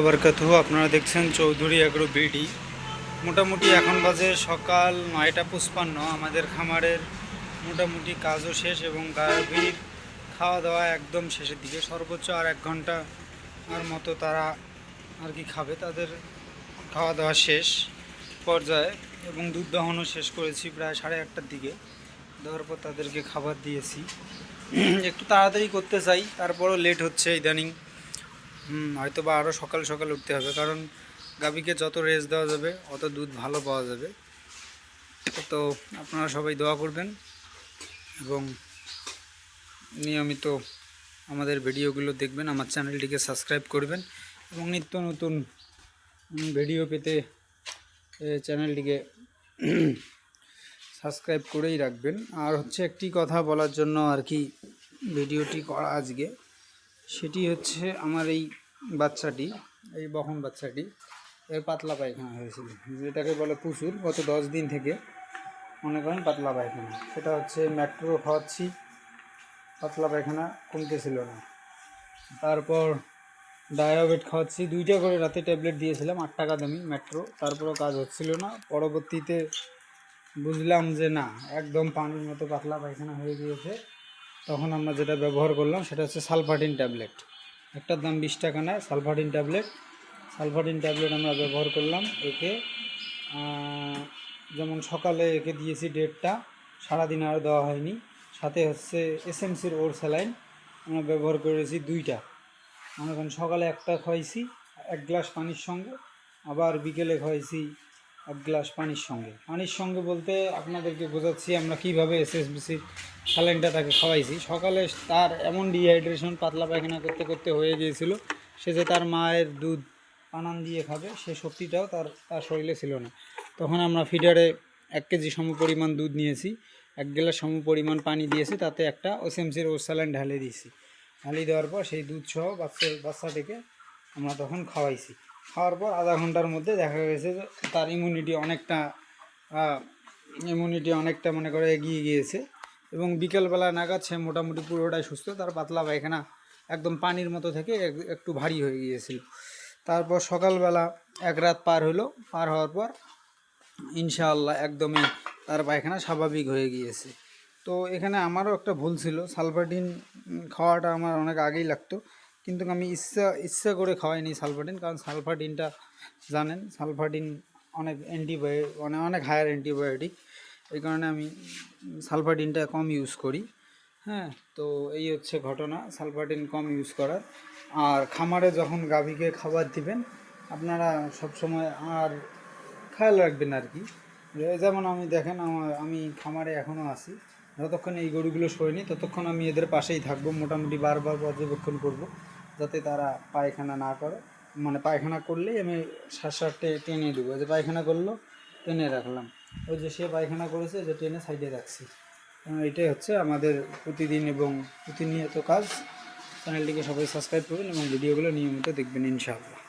বারাকাতুহু। আপনারা দেখছেন চৌধুরী এগ্রো বিডি। মোটামুটি এখন বাজে সকাল 9টা 55। আমাদের খামারের মোটামুটি কাজও শেষ এবং গাভীর খাওয়া দাওয়া একদম শেষের দিকে। সর্বোচ্চ আর 1 ঘন্টা আর মতো তারা আর কি খাবে। তাদের খাওয়া দাওয়া শেষ পর্যায়ে এবং দুধ দহনও শেষ করেছি প্রায় 8:30টার দিকে। দেওয়ার পর তাদেরকে খাবার দিয়েছি। একটু তাড়াতাড়ি করতে চাই, তারপরও লেট হচ্ছে ইদানিং। হয়তো বা আরও সকাল সকাল উঠতে হবে, কারণ গাভীকে যত রেস্ট দেওয়া যাবে অত দুধ ভালো পাওয়া যাবে। তো আপনারা সবাই দোয়া করবেন এবং নিয়মিত আমাদের ভিডিওগুলো দেখবেন, আমার চ্যানেলটিকে সাবস্ক্রাইব করবেন এবং নিত্য নতুন ভিডিও পেতে চ্যানেলটিকে সাবস্ক্রাইব করেই রাখবেন। আর হচ্ছে একটি কথা বলার জন্য আর কি ভিডিওটি করা আজকে, সেটি হচ্ছে আমার এই বাচ্চাটি, এই বকন বাচ্চাটি এর পাতলা পায়খানা হয়েছিল, যেটাকে বলে প্রচুর। গত 10 দিন থেকে মনে করেন পাতলা পায়খানা। সেটা হচ্ছে ম্যাট্রো খাওয়াচ্ছি, পাতলা পায়খানা কমতেছিল না। তারপর ডায়াবেট খাওয়াচ্ছি, 2টা করে রাতে ট্যাবলেট দিয়েছিলাম 8 টাকা দামি ম্যাট্রো, তারপরও কাজ হচ্ছিল না। পরবর্তীতে বুঝলাম যে না, একদম পানির মতো পাতলা পায়খানা হয়ে গিয়েছে। তখন আমরা যেটা ব্যবহার করলাম সেটা হচ্ছে সালফাটিন ট্যাবলেট। একটার দাম 20 টাকা নেয় সালফাটিন ট্যাবলেট। সালফাটিন ট্যাবলেট আমরা ব্যবহার করলাম। একে যেমন সকালে একে দিয়েছি 1.5টা, সারাদিন আর দেওয়া হয়নি। সাথে হচ্ছে এসএমসির ওর স্যালাইন আমরা ব্যবহার করেছি 2টা। মনে করেন সকালে একটা খাওয়াইছি 1 গ্লাস পানির সঙ্গে, আবার বিকেলে খাওয়াইছি 1 গ্লাস পানির সঙ্গে বলতে আপনাদেরকে বোঝাচ্ছি আমরা কীভাবে এসএসবিসির স্যালাইনটা তাকে খাওয়াইছি। সকালে তার এমন ডিহাইড্রেশন, পাতলা পায়খানা করতে করতে হয়ে গিয়েছিল, সে যে তার মায়ের দুধ পানান দিয়ে খাবে সে শক্তিটাও তার শরীরে ছিল না। তখন আমরা ফিডারে 1 কেজি সমপরিমাণ দুধ নিয়েছি, 1 গ্লাস সমপরিমাণ পানি দিয়েছি, তাতে একটা এসএমসির ওর স্যালাইন ঢালে দিয়েছি। ঢালি দেওয়ার পর সেই দুধ সহ বাচ্চাটিকে আমরা তখন খাওয়াইছি। খাওয়ার পর আধা ঘন্টার মধ্যে দেখা গেছে যে তার ইমিউনিটি অনেকটা মনে করে এগিয়ে গিয়েছে এবং বিকেলবেলা নাগাদ সে মোটামুটি পুরোটাই সুস্থ। তার পাতলা পায়খানা একদম পানির মতো থেকে একটু ভারী হয়ে গিয়েছিল। তারপর সকালবেলা 1 রাত পার হওয়ার পর ইনশাআল্লাহ একদমই তার পায়খানা স্বাভাবিক হয়ে গিয়েছে। তো এখানে আমারও একটা ভুল ছিল, সালফাটিন খাওয়াটা আমার অনেক আগেই লাগতো, কিন্তু আমি ইচ্ছা করে খাওয়াইনি সালফাটিন। কারণ সালফাটিনটা জানেন, সালফাটিন অনেক অ্যান্টিবায়োটিক, অনেক হায়ার অ্যান্টিবায়োটিক। এই কারণে আমি সালফাটিনটা কম ইউজ করি। হ্যাঁ, তো এই হচ্ছে ঘটনা, সালফাটিন কম ইউজ করার। আর খামারে যখন গাভীকে খাবার দিবেন আপনারা সবসময় আর খেয়াল রাখবেন আর কি। যেমন আমি দেখেন, আমি খামারে এখনও আছি, যতক্ষণ এই গরুগুলো শোয়নি ততক্ষণ আমি এদের পাশেই থাকবো। মোটামুটি বারবার পর্যবেক্ষণ করব যাতে তারা পায়খানা না করে। মানে পায়খানা করলেই আমি শ্বাসে টেনে দেবো, যে পায়খানা করলো টেনে রাখলাম, ওই যে সে পায়খানা করেছে যে টেনে সাইডে রাখছি। এটাই হচ্ছে আমাদের প্রতিদিন এবং প্রতিনিয়ত কাজ। চ্যানেলটিকে সবাই সাবস্ক্রাইব করবেন এবং ভিডিওগুলো নিয়মিত দেখবেন ইনশাআল্লাহ।